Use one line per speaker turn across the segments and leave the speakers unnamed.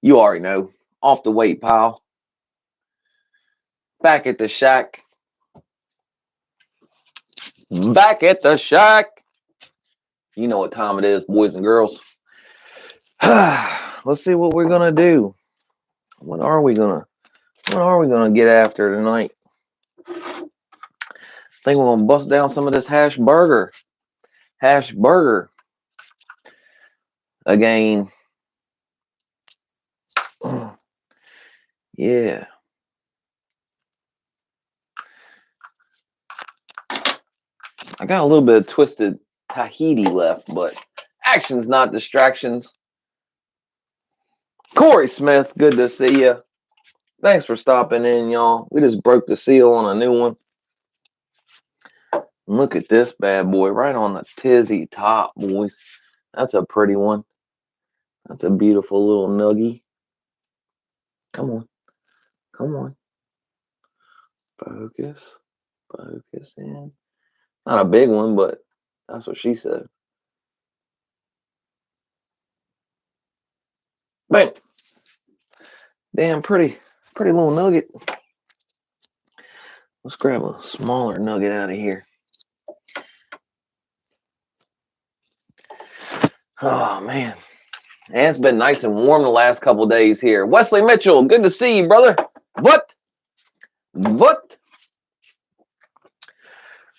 You already know. Off the weight pile. Back at the shack. Back at the shack. You know what time it is, boys and girls. Let's see what we're gonna do. What are we gonna get after tonight? I think we're gonna bust down some of this hash burger. Hash burger again. Yeah. I got a little bit of twisted Tahiti left, but actions not distractions. Corey Smith, good to see you. Thanks for stopping in, y'all. We just broke the seal on a new one. Look at this bad boy right on the tizzy top, boys. That's a pretty one. That's a beautiful little nuggie. Come on. Come on. Focus. Focus in. Not a big one, but that's what she said. Bang. Damn pretty little nugget. Let's grab a smaller nugget out of here. Oh, man. And it's been nice and warm the last couple days here. Wesley Mitchell, good to see you, brother. What?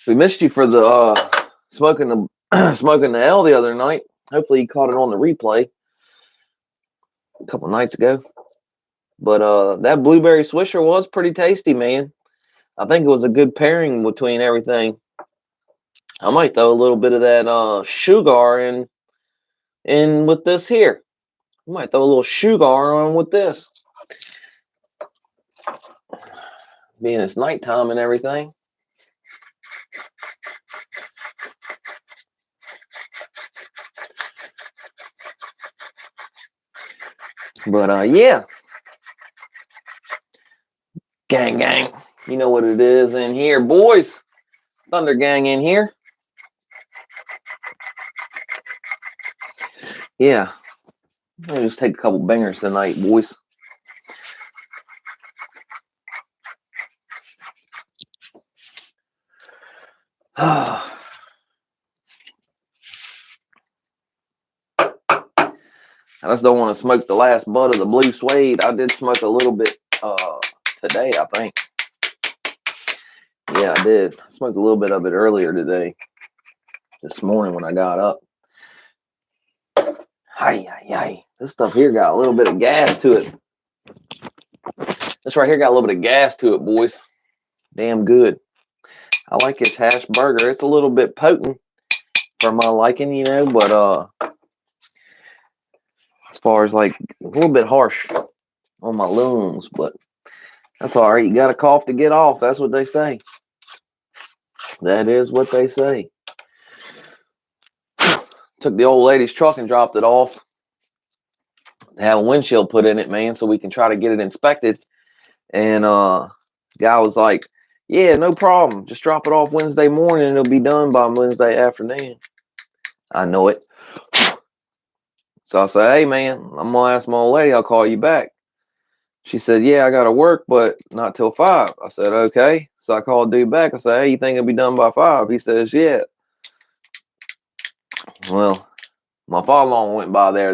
We missed you for the smoking the L the other night. Hopefully you caught it on the replay a couple nights ago. But that blueberry swisher was pretty tasty, man. I think it was a good pairing between everything. I might throw a little bit of that sugar in with this here. I might throw a little sugar on with this. Being it's nighttime and everything. But yeah. Gang. You know what it is in here, boys. Thunder Gang in here. Yeah. I'll just take a couple bangers tonight, boys. I just don't want to smoke the last bud of the blue suede. I did smoke a little bit today, I think. Yeah, I did. I smoked a little bit of it earlier today. This morning when I got up. Hi. This stuff here got a little bit of gas to it. This right here got a little bit of gas to it, boys. Damn good. I like this hash burger. It's a little bit potent for my liking, you know, but as far as like a little bit harsh on my lungs, but that's all right. You got to cough to get off. That's what they say. That is what they say. Took the old lady's truck and dropped it off. To have a windshield put in it, man, so we can try to get it inspected. And guy was like, yeah, no problem. Just drop it off Wednesday morning and it'll be done by Wednesday afternoon. I know it. So I said, hey, man, I'm going to ask my old lady. I'll call you back. She said, yeah, I got to work, but not till 5. I said, okay. So I called dude back. I said, hey, you think it'll be done by 5? He says, yeah. Well, my father-in-law went by there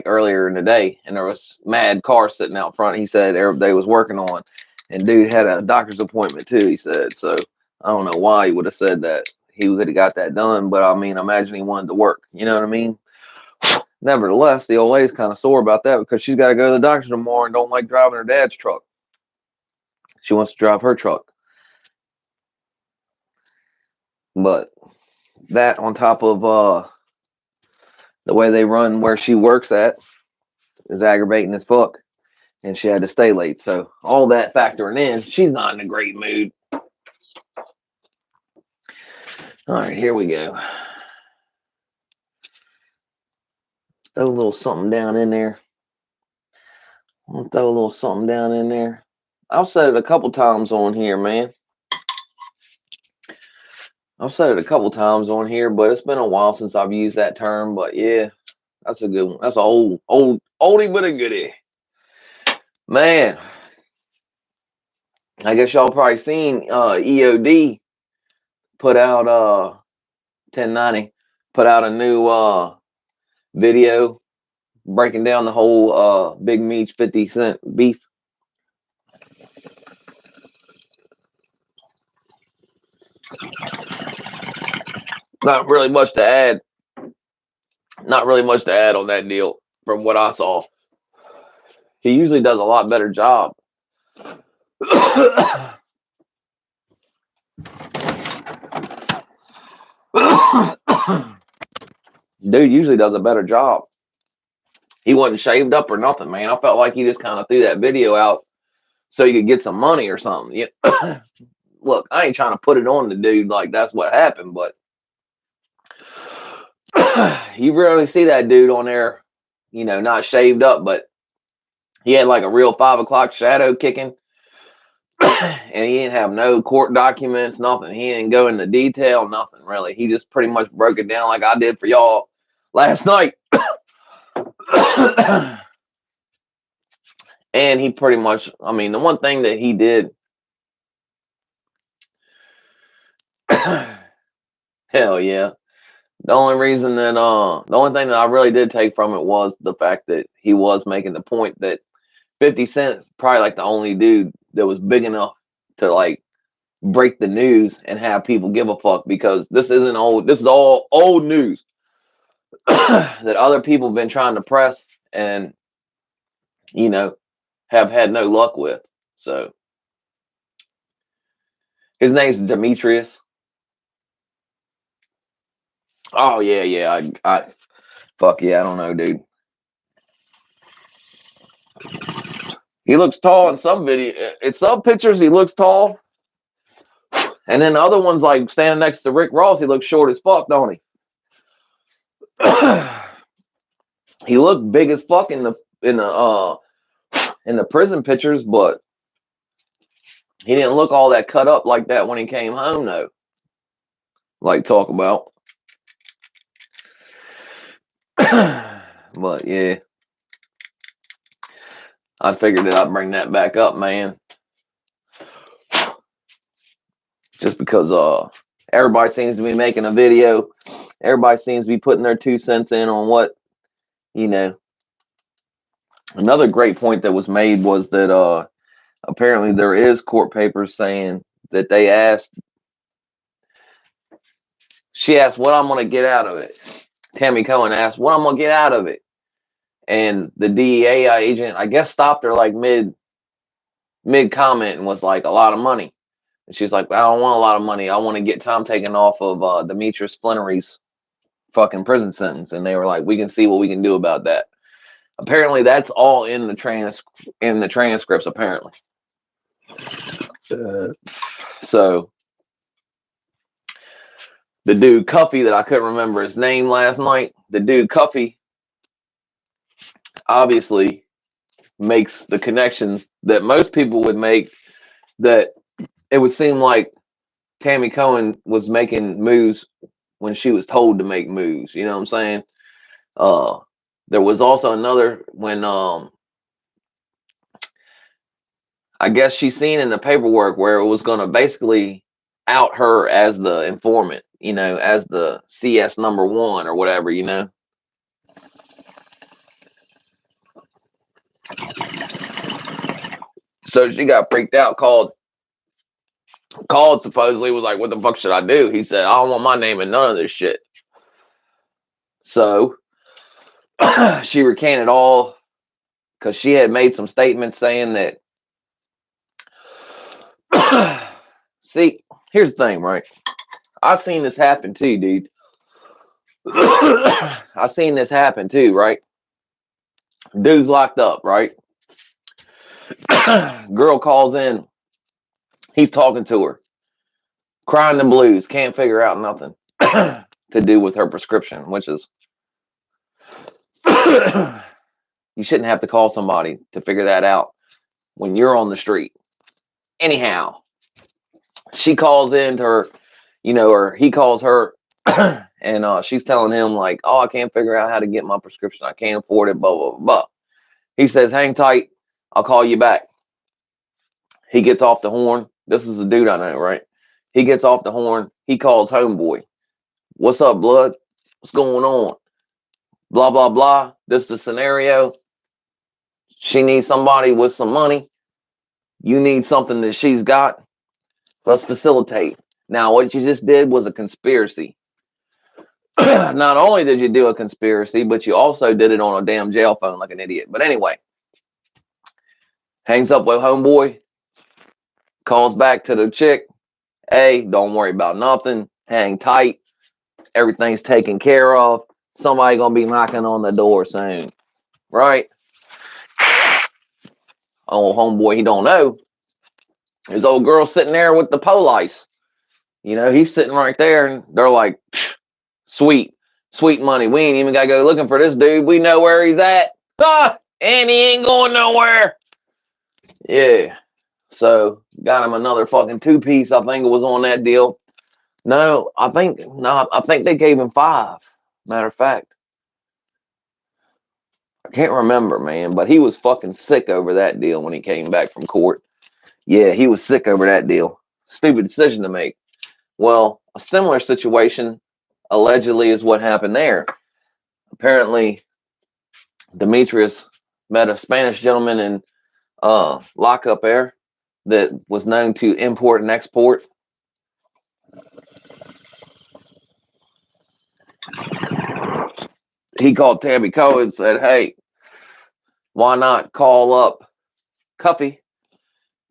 earlier in the day, and there was mad cars sitting out front. He said they was working on, and dude had a doctor's appointment too. He said, so I don't know why he would have said that. He would have got that done, but I mean, imagine he wanted to work. You know what I mean? Nevertheless, the old lady's kind of sore about that because she's got to go to the doctor tomorrow and don't like driving her dad's truck. She wants to drive her truck. But that on top of the way they run where she works at is aggravating as fuck. And she had to stay late. So all that factoring in, she's not in a great mood. All right, here we go. Throw a little something down in there. I'll throw a little something down in there. I've said it a couple times on here, man. I've said it a couple times on here, but it's been a while since I've used that term. But yeah, that's a good one. That's an oldie but a goodie. Man, I guess y'all probably seen EOD put out 1090 put out a new video breaking down the whole Big Meech 50 Cent beef. Not really much to add. Not really much to add on that deal from what I saw. He usually does a lot better job. Dude usually does a better job. He wasn't shaved up or nothing, man. I felt like he just kind of threw that video out so he could get some money or something. Yeah. Look, I ain't trying to put it on the dude like that's what happened, but you rarely see that dude on there, you know, not shaved up, but he had like a real 5 o'clock shadow kicking. And he didn't have no court documents, nothing. He didn't go into detail, nothing really. He just pretty much broke it down like I did for y'all last night. And he pretty much, I mean, the one thing that he did, hell yeah. The only reason that, the only thing that I really did take from it was the fact that he was making the point that 50 Cent probably like the only dude that was big enough to like break the news and have people give a fuck, because this isn't old. This is all old news that other people have been trying to press and, you know, have had no luck with. So his name's Demetrius. Oh yeah. I fuck yeah. I don't know, dude. He looks tall in some video. In some pictures, he looks tall. And then the other ones, like standing next to Rick Ross, he looks short as fuck, don't he? He looked big as fuck in the prison pictures, but he didn't look all that cut up like that when he came home, though. Like talk about. But yeah, I figured that I'd bring that back up, man. Just because everybody seems to be making a video. Everybody seems to be putting their 2 cents in on what, you know. Another great point that was made was that apparently there is court papers saying that they asked, she asked what I'm going to get out of it. Tammy Cohen asked what I'm going to get out of it. And the DEA agent, I guess, stopped her like mid comment and was like, a lot of money. And she's like, I don't want a lot of money. I want to get time taken off of Demetrius Flannery's fucking prison sentence. And they were like, we can see what we can do about that. Apparently that's all in the transcripts, apparently. So the dude Cuffy, that I couldn't remember his name last night, the dude Cuffy obviously makes the connection that most people would make, that it would seem like Tammy Cohen was making moves when she was told to make moves. You know what I'm saying? There was also another when I guess she seen in the paperwork where it was going to basically out her as the informant, you know, as the CS #1 or whatever, you know. So she got freaked out, called supposedly, was like, what the fuck should I do? He said, I don't want my name in none of this shit. So she recanted all, because she had made some statements saying that see, here's the thing, right? I've seen this happen too, dude. I've seen this happen too, right? Dude's locked up, right? Girl calls in. He's talking to her, crying the blues, can't figure out nothing to do with her prescription, which is you shouldn't have to call somebody to figure that out when you're on the street. Anyhow, she calls in to her, you know, or he calls her, and she's telling him like, oh, I can't figure out how to get my prescription. I can't afford it, blah, blah, blah. He says, hang tight. I'll call you back. He gets off the horn. This is a dude I know, right? He gets off the horn. He calls homeboy. What's up, blood? What's going on? Blah, blah, blah. This is the scenario. She needs somebody with some money. You need something that she's got. Let's facilitate. Now, what you just did was a conspiracy. Not only did you do a conspiracy, but you also did it on a damn jail phone like an idiot. But anyway, hangs up with homeboy, calls back to the chick. Hey, don't worry about nothing. Hang tight. Everything's taken care of. Somebody gonna be knocking on the door soon, right? Oh, homeboy, he don't know. His old girl sitting there with the police. You know, he's sitting right there, and they're like, sweet, sweet money. We ain't even gotta go looking for this dude. We know where he's at. Ah, and he ain't going nowhere. Yeah. So got him another fucking 2-piece. I think it was on that deal. I think they gave him 5. Matter of fact, I can't remember, man, but he was fucking sick over that deal when he came back from court. Yeah, he was sick over that deal. Stupid decision to make. Well, a similar situation allegedly is what happened there. Apparently, Demetrius met a Spanish gentleman in lockup there that was known to import and export. He called Tammy Cohen and said, hey, why not call up Cuffy,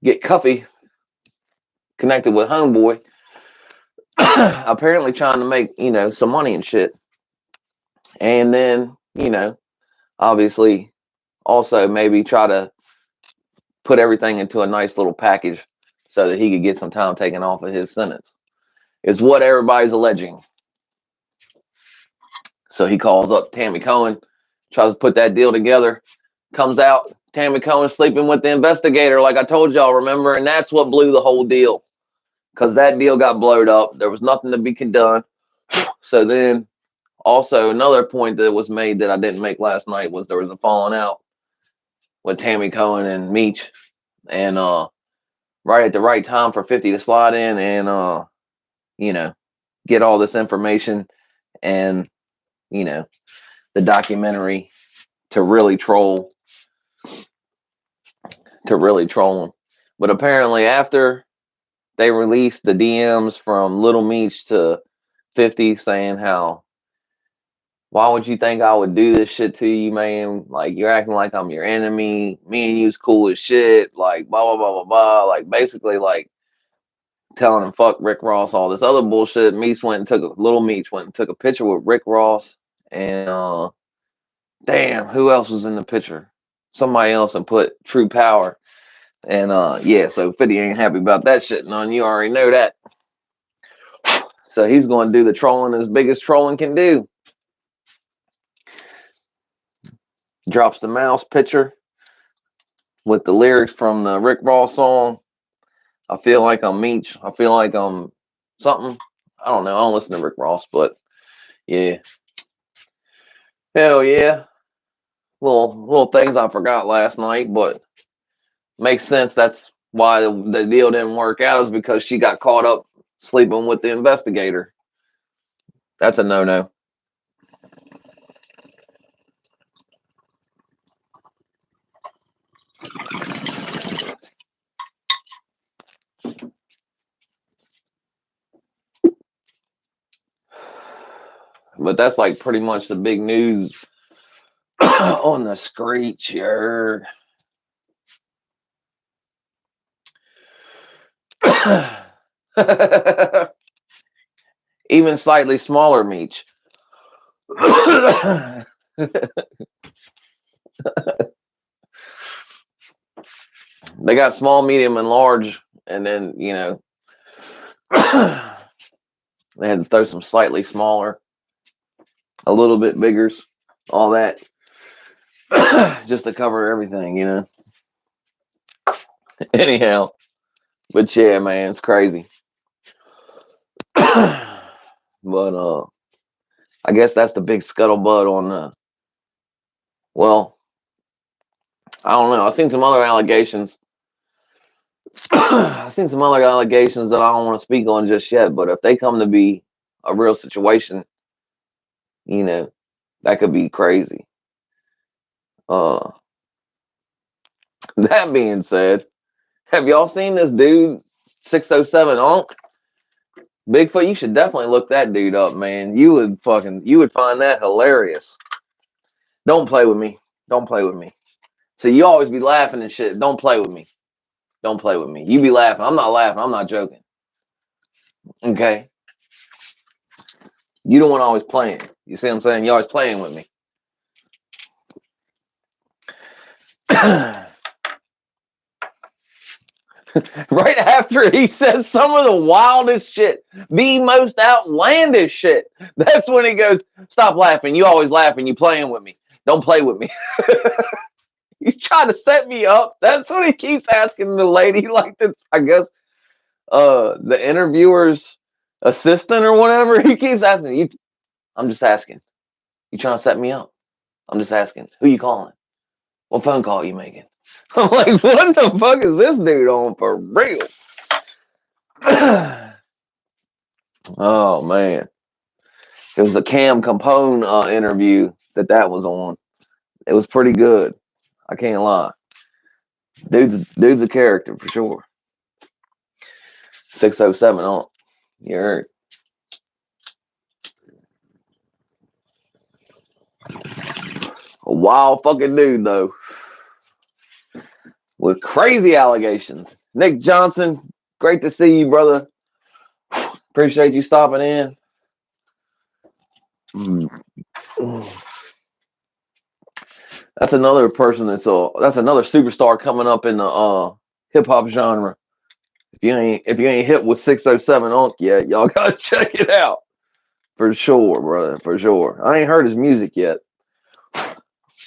get Cuffy connected with homeboy, apparently trying to make, some money and shit. And then, obviously also maybe try to put everything into a nice little package so that he could get some time taken off of his sentence, is what everybody's alleging. So he calls up Tammy Cohen, tries to put that deal together, comes out, Tammy Cohen sleeping with the investigator, like I told y'all, remember? And that's what blew the whole deal, because that deal got blowed up. There was nothing to be done. So then also another point that was made that I didn't make last night was there was a falling out with Tammy Cohen and Meech, and right at the right time for 50 to slide in and get all this information and the documentary to really troll him. But apparently after they released the DMs from Little Meech to 50 saying how, why would you think I would do this shit to you, man? Like, you're acting like I'm your enemy. Me and you's cool as shit. Like, blah, blah, blah, blah, blah. Like, basically, like, telling him fuck Rick Ross, all this other bullshit. Little Meech went and took a picture with Rick Ross. And, damn, who else was in the picture? Somebody else, and put True Power. And, yeah, so 50 ain't happy about that shit. None, you already know that. So he's going to do the trolling as big as trolling can do. Drops the mouse picture with the lyrics from the Rick Ross song. I feel like I'm Meech. I feel like I'm something. I don't know. I don't listen to Rick Ross, but yeah. Hell yeah. Little things I forgot last night, but makes sense. That's why the deal didn't work out, is because she got caught up sleeping with the investigator. That's a no-no. But that's like pretty much the big news on the Screech here. Even slightly smaller Meech. They got small, medium, and large, and then they had to throw some slightly smaller, a little bit bigger, all that, just to cover everything. Anyhow, but yeah, man, it's crazy. But I guess that's the big scuttlebutt on well, I don't know. I've seen some other allegations. I've seen some other allegations that I don't want to speak on just yet. But if they come to be a real situation, you know, that could be crazy. Uh, that being said, have y'all seen this dude 607 Unk? Bigfoot, you should definitely look that dude up, man. You would find that hilarious. Don't play with me. Don't play with me. So you always be laughing and shit. Don't play with me. Don't play with me. You be laughing. I'm not laughing. I'm not joking. Okay. You don't want always playing. You see what I'm saying? You're always playing with me. Right after he says some of the wildest shit, the most outlandish shit, that's when he goes, "Stop laughing. You always laughing. You playing with me. Don't play with me." He's trying to set me up. That's what he keeps asking the lady, like that's, I guess, the interviewer's assistant or whatever. He keeps asking you. I'm just asking. You trying to set me up? I'm just asking. Who you calling? What phone call you making? I'm like, what the fuck is this dude on for real? Oh man, it was a Cam Capone interview that was on. It was pretty good. I can't lie. Dude's a character for sure. 607 on. You heard. A wild fucking dude though, with crazy allegations. Nick Johnson, great to see you, brother. Appreciate you stopping in. That's another person that's another superstar coming up in the hip hop genre. If you ain't hit with 607 Unk yet, y'all gotta check it out. For sure, brother. For sure. I ain't heard his music yet.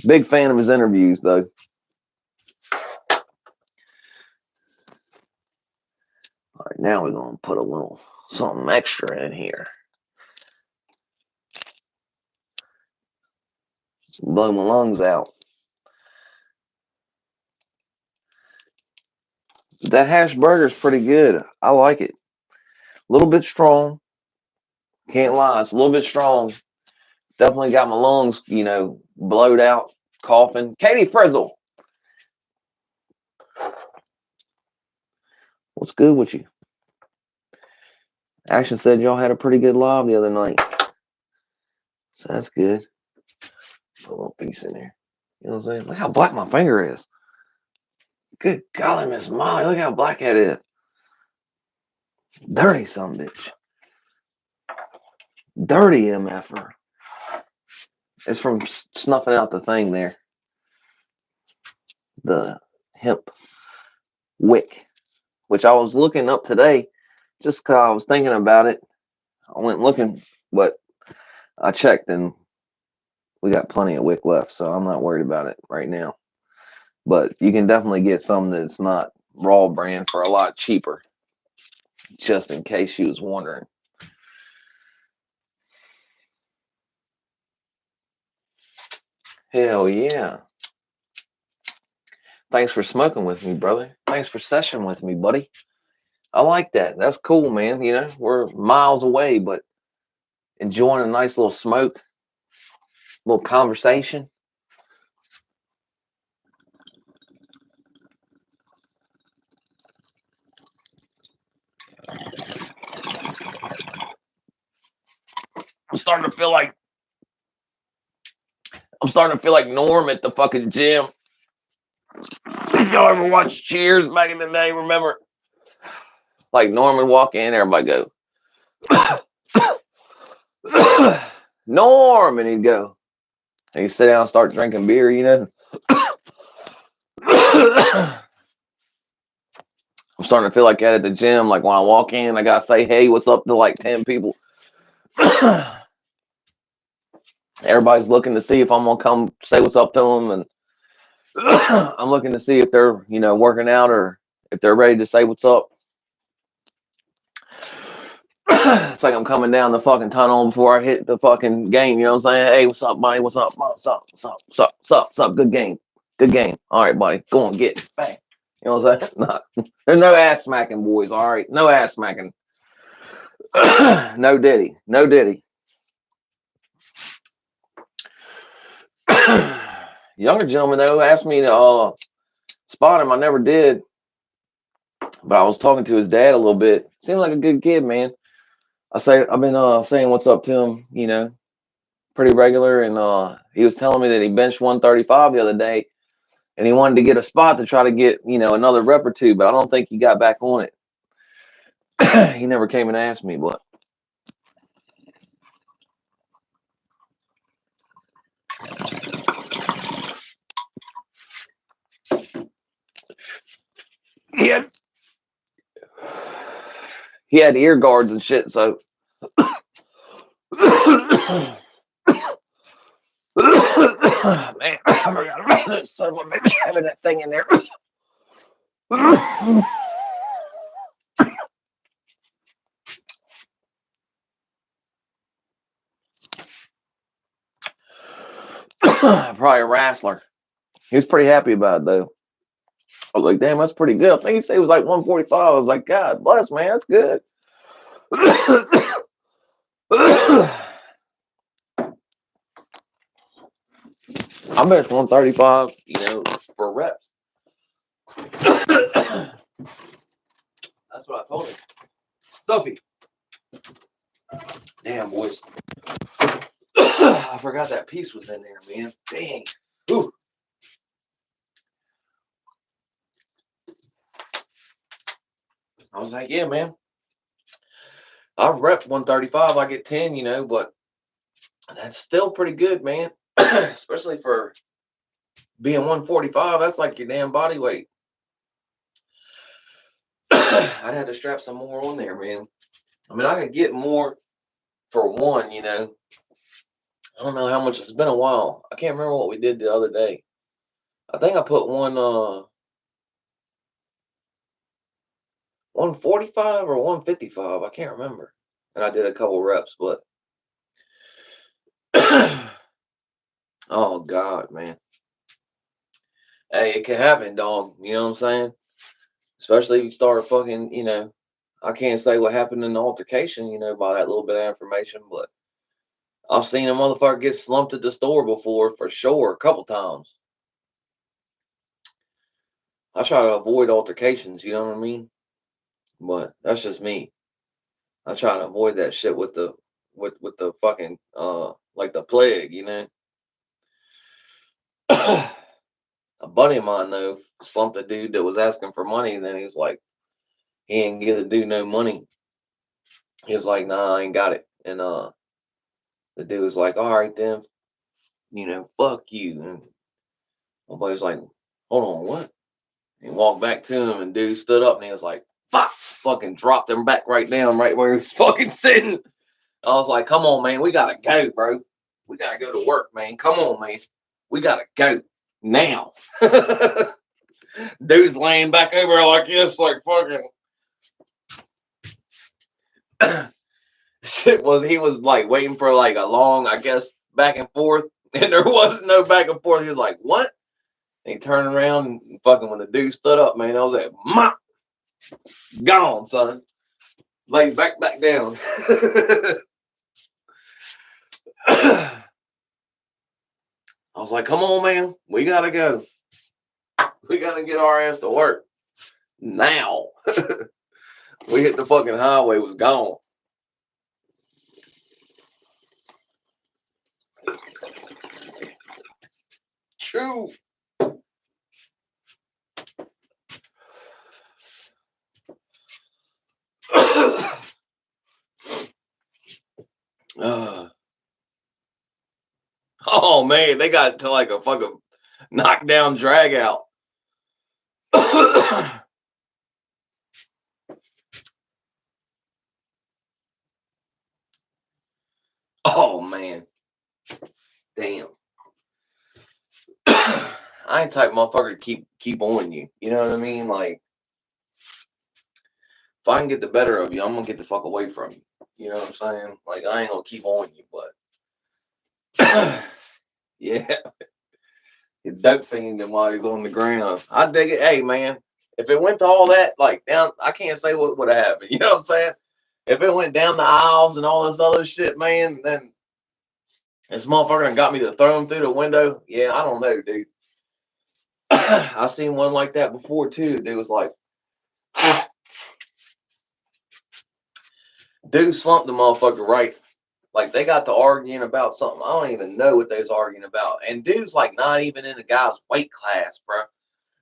Big fan of his interviews though. All right, now we're gonna put a little something extra in here. Blow my lungs out. That hash burger's pretty good. I like it. A little bit strong. Can't lie, it's a little bit strong. Definitely got my lungs, blowed out, coughing. Katie Frizzle, what's good with you? Action said y'all had a pretty good live the other night. So that's good. Put a little piece in there. You know what I'm saying? Look how black my finger is. Good golly, Miss Molly. Look how black that is. Dirty son bitch. Dirty MFer. It's from snuffing out the thing there. The hemp wick, which I was looking up today just because I was thinking about it. I went looking, but I checked and we got plenty of wick left, so I'm not worried about it right now. But you can definitely get some that's not raw brand for a lot cheaper, just in case you was wondering. Hell yeah. Thanks for smoking with me, brother. Thanks for session with me, buddy. I like that. That's cool, man. We're miles away, but enjoying a nice little smoke, little conversation. I'm starting to feel like Norm at the fucking gym. Y'all ever watch Cheers back in the day? Remember? Like Norm would walk in, everybody go, Norm, and he'd go. And he'd sit down and start drinking beer, I'm starting to feel like that at the gym. Like when I walk in, I gotta say, hey, what's up to like 10 people. Everybody's looking to see if I'm gonna come say what's up to them, and I'm looking to see if they're, working out or if they're ready to say what's up. It's like I'm coming down the fucking tunnel before I hit the fucking game. You know what I'm saying? Hey, what's up, buddy? What's up? What's up? What's up? What's up? What's up? What's up? Good game. Good game. All right, buddy. Go on, get it. Bang. You know what I'm saying? Nah. There's no ass smacking, boys. All right. No ass smacking. No diddy. No diddy. Younger gentleman, though, asked me to spot him. I never did. But I was talking to his dad a little bit. Seemed like a good kid, man. I've been saying what's up to him, you know, pretty regular. And he was telling me that he benched 135 the other day, and he wanted to get a spot to try to get, you know, another rep or two. But I don't think he got back on it. He never came and asked me, but he had ear guards and shit. So man, I forgot about that son of a bitch having that thing in there. Probably a wrestler. He was pretty happy about it though. I was like, damn, that's pretty good. I think he said it was like 145. I was like, God bless, man, that's good. I benched 135, you know, for reps. That's what I told him. Sophie. Damn, boys. I forgot that piece was in there, man. Dang. Ooh. I was like, yeah, man. I rep 135. I get 10, you know, but that's still pretty good, man. Especially for being 145. That's like your damn body weight. I'd have to strap some more on there, man. I mean, I could get more for one, you know. I don't know how much. It's been a while. I can't remember what we did the other day. I think I put 145 or 155. I can't remember. And I did a couple reps, but oh God, man. Hey, it can happen, dog. You know what I'm saying? Especially if you start fucking, you know, I can't say what happened in the altercation, you know, by that little bit of information, but I've seen a motherfucker get slumped at the store before for sure, a couple times. I try to avoid altercations, you know what I mean? But that's just me. I try to avoid that shit with the fucking like the plague, you know. A buddy of mine though slumped a dude that was asking for money, and then he was like, he ain't give the dude no money. He was like, nah, I ain't got it. And the dude was like, all right then, you know, fuck you. And my buddy was like, hold on, what? And he walked back to him, and dude stood up, and he was like, fuck, fucking dropped him back right down, right where he was fucking sitting. I was like, come on, man, we gotta go, bro. We gotta go to work, man. Come on, man. We gotta go now. Dude's laying back over like this, like fucking. Shit was, he was like waiting for like a long, I guess, back and forth, and there wasn't no back and forth. He was like, what? And he turned around and fucking when the dude stood up, man, I was like, "Ma, gone, son." Lay back down. I was like, come on, man. We gotta go. We gotta get our ass to work. Now. We hit the fucking highway, was gone. True. Oh man, they got to like a fucking knockdown drag out. Oh man. Damn. I ain't type motherfucker to keep on you. You know what I mean? Like, if I can get the better of you, I'm gonna get the fuck away from you. You know what I'm saying? Like, I ain't gonna keep on you, but yeah. He dope fiended him while he's on the ground. I dig it. Hey, man, if it went to all that, like down, I can't say what would have happened. You know what I'm saying? If it went down the aisles and all this other shit, man, then this motherfucker got me to throw him through the window. Yeah, I don't know, dude. I seen one like that before too. Dude was like, dude slumped the motherfucker right. Like they got to arguing about something. I don't even know what they was arguing about. And dude's like not even in the guy's weight class, bro.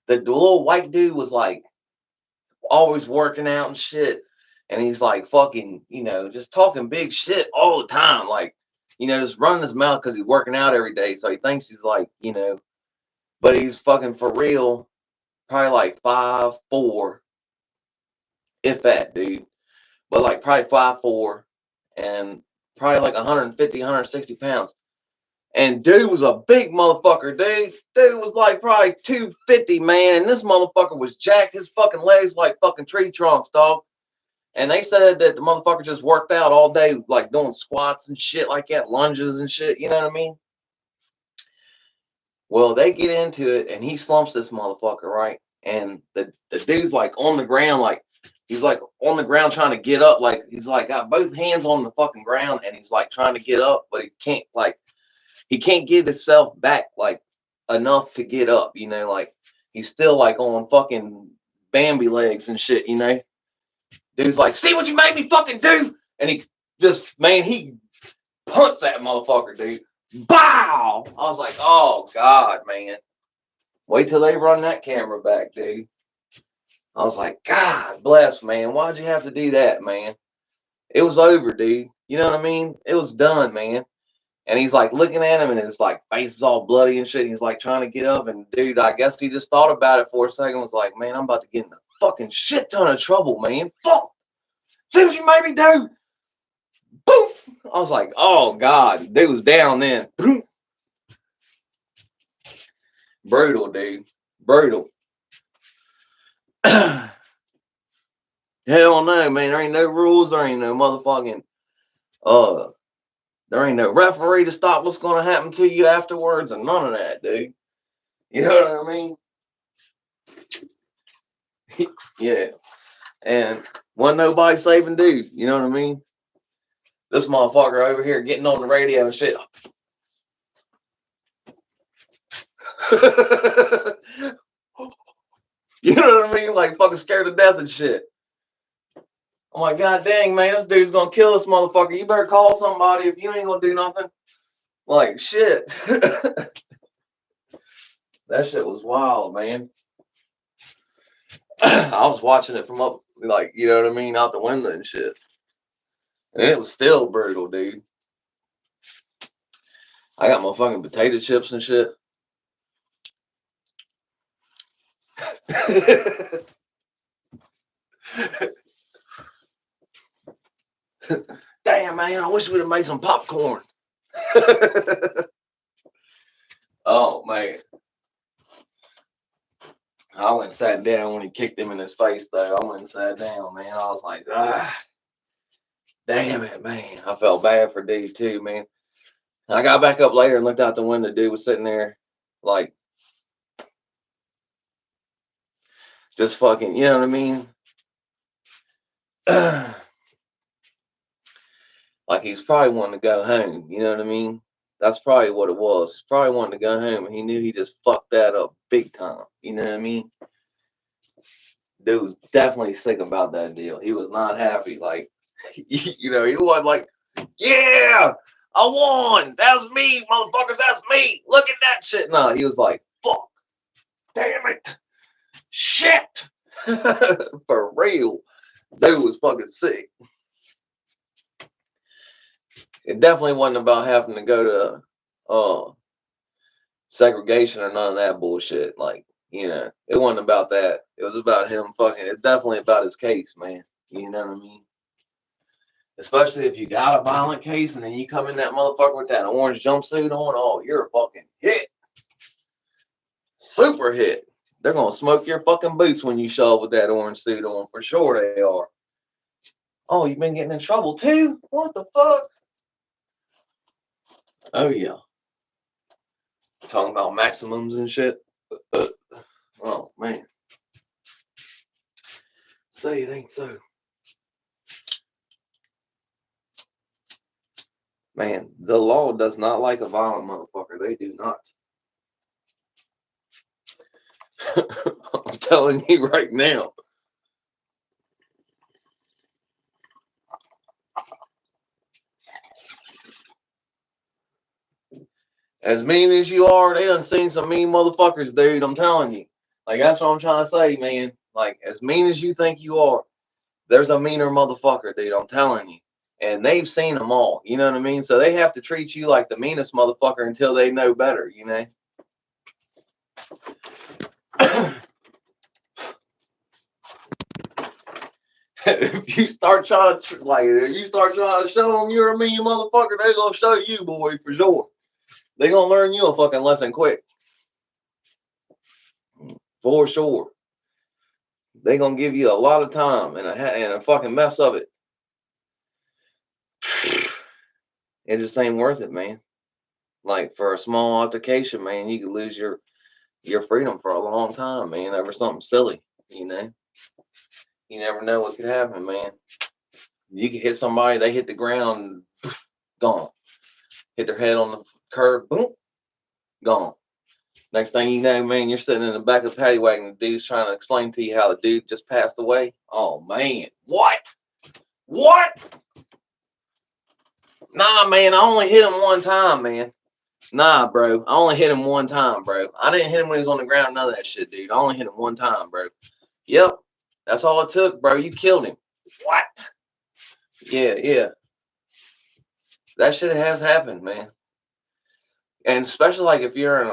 The little white dude was like always working out and shit. And he's like fucking, just talking big shit all the time. Like, just running his mouth because he's working out every day. So he thinks he's like, but he's fucking for real, probably like 5'4", if that, dude. But like probably 5'4", and probably like 150, 160 pounds. And dude was a big motherfucker, dude. Dude was like probably 250, man. And this motherfucker was jacked. His fucking legs like fucking tree trunks, dog. And they said that the motherfucker just worked out all day, like doing squats and shit like that, lunges and shit. You know what I mean? Well, they get into it, and he slumps this motherfucker, right? And the dude's like on the ground, like he's like on the ground trying to get up, like he's like got both hands on the fucking ground, and he's like trying to get up, but he can't get himself back like enough to get up, like he's still like on fucking Bambi legs and shit, Dude's like, see what you made me fucking do? And he just, man, he punts that motherfucker, dude. Bow! I was like, oh, God, man. Wait till they run that camera back, dude. I was like, God bless, man. Why'd you have to do that, man? It was over, dude. You know what I mean? It was done, man. And he's like looking at him, and his like face is all bloody and shit. He's like trying to get up, and dude, I guess he just thought about it for a second. Was like, man, I'm about to get in a fucking shit ton of trouble, man. Fuck! See what you made me do? Boom! I was like, oh God, dude was down then. Brutal, dude. Brutal. Hell no, man. There ain't no rules. There ain't no motherfucking there ain't no referee to stop what's gonna happen to you afterwards, and none of that, dude. You know what I mean? Yeah. And wasn't nobody saving dude. You know what I mean? This motherfucker over here getting on the radio and shit. You know what I mean? Like fucking scared to death and shit. I'm like, God dang, man, this dude's gonna kill this motherfucker. You better call somebody if you ain't gonna do nothing. Like, shit. That shit was wild, man. I was watching it from up, like, you know what I mean, out the window and shit. And it was still brutal, dude. I got my fucking potato chips and shit. Damn, man, I wish we'd have made some popcorn. Oh, man. I went and sat down when he kicked him in his face, though. I went and sat down, man. I was like, damn it, man. I felt bad for D, too, man. I got back up later and looked out the window. Dude was sitting there, like, just fucking, you know what I mean? Like he's probably wanting to go home, you know what I mean? That's probably what it was. He's probably wanting to go home, and he knew he just fucked that up big time. You know what I mean? Dude was definitely sick about that deal. He was not happy. Like, he wasn't like, yeah, I won. That's me, motherfuckers. That's me. Look at that shit. No, he was like, fuck, damn it, shit. For real. Dude was fucking sick. It definitely wasn't about having to go to segregation or none of that bullshit. Like, it wasn't about that. It was about him fucking. It's definitely about his case, man. You know what I mean? Especially if you got a violent case and then you come in that motherfucker with that orange jumpsuit on. Oh, you're a fucking hit. Super hit. They're gonna smoke your fucking boots when you show up with that orange suit on. For sure they are. Oh, you've been getting in trouble too? What the fuck? Oh, yeah. Talking about maximums and shit. Oh man. Say it ain't so. Man, the law does not like a violent motherfucker. They do not. I'm telling you right now. As mean as you are, they done seen some mean motherfuckers, dude. I'm telling you. Like, that's what I'm trying to say, man. Like, as mean as you think you are, there's a meaner motherfucker, dude. I'm telling you. And they've seen them all. You know what I mean? So they have to treat you like the meanest motherfucker until they know better, you know? If you start trying to, like, if you start trying to show them you're a mean motherfucker, they're going to show you, boy, for sure. They're going to learn you a fucking lesson quick. For sure. They're going to give you a lot of time and a fucking mess of it. It just ain't worth it, man. Like, for a small altercation, man, you could lose your freedom for a long time, man, over something silly, you know? You never know what could happen, man. You could hit somebody, they hit the ground, poof, gone. Hit their head on the curb, boom, gone. Next thing you know, man, you're sitting in the back of the paddy wagon, the dude's trying to explain to you how the dude just passed away. Oh, man. What? What? Nah, man, I only hit him one time, man. Nah, bro. I only hit him one time, bro. I didn't hit him when he was on the ground, none of that shit, dude. I only hit him one time, bro. Yep. That's all it took, bro. You killed him. What? Yeah. That shit has happened, man. And especially like if you're in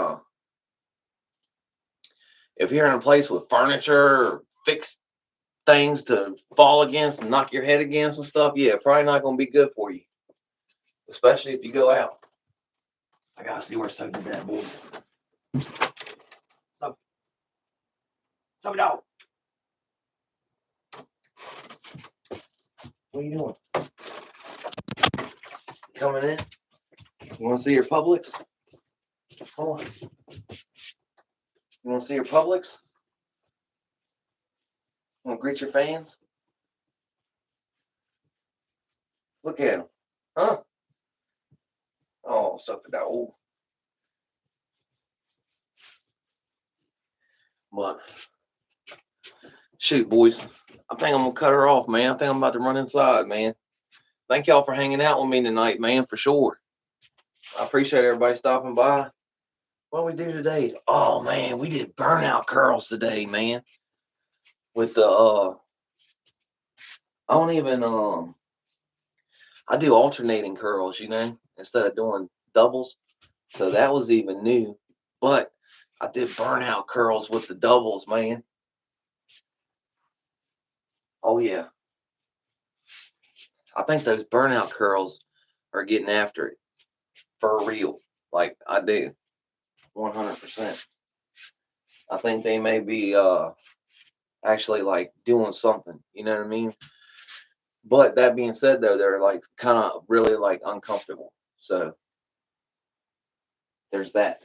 a place with furniture or fixed things to fall against and knock your head against and stuff, yeah, probably not gonna be good for you. Especially if you go out. I gotta see where Sophie's at, boys. Sophie dog. What are you doing? Coming in? You wanna see your Publix? Hold on. You wanna see your Publix? You wanna greet your fans? Look at them. Huh? Oh, Sophie dog. But shoot, boys, I think I'm gonna cut her off, man. I think I'm about to run inside, man. Thank y'all for hanging out with me tonight, man, for sure. I appreciate everybody stopping by. What we do today? Oh man, we did burnout curls today, man. With the I don't even I do alternating curls, you know, instead of doing doubles. So that was even new. But I did burnout curls with the doubles, man. Oh yeah. I think those burnout curls are getting after it for real. Like I do. 100%. I think they may be actually like doing something, you know what I mean? But that being said though, they're like kind of really like uncomfortable. So there's that.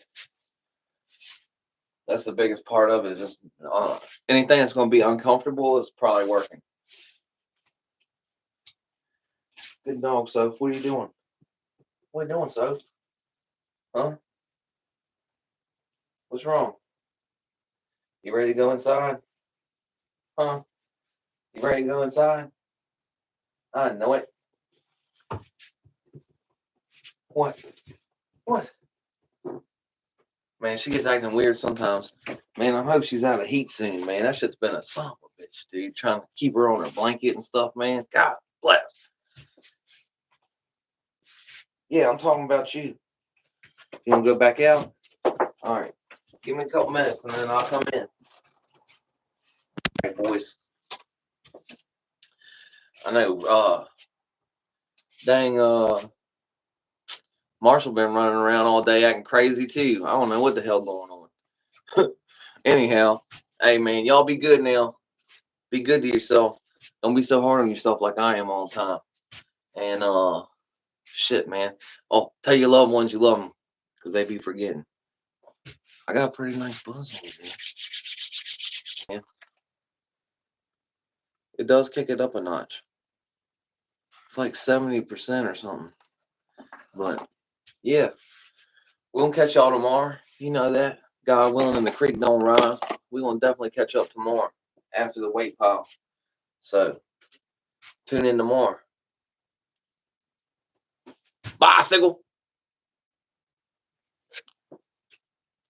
That's the biggest part of it. Just anything that's going to be uncomfortable is probably working. Good dog, Soph. What are you doing? What are you doing, Soph? Huh? What's wrong? You ready to go inside? Huh? You ready to go inside? I know it. What? What? Man, she gets acting weird sometimes. Man, I hope she's out of heat soon, man. That shit's been a son of a bitch, dude. Trying to keep her on her blanket and stuff, man. God bless. Yeah, I'm talking about you. You want to go back out? All right. Give me a couple minutes and then I'll come in. All right, boys. I know, dang, Marshall been running around all day acting crazy too. I don't know what the hell going on. Anyhow, hey man, y'all be good now. Be good to yourself. Don't be so hard on yourself like I am all the time. And shit, man. Oh, tell your loved ones you love them because they be forgetting. I got a pretty nice buzz on it, man. Yeah. It does kick it up a notch. It's like 70% or something. But yeah, we're gonna catch y'all tomorrow. You know that. God willing, and the creek don't rise. We're gonna definitely catch up tomorrow after the weight pile. So tune in tomorrow. Bicycle.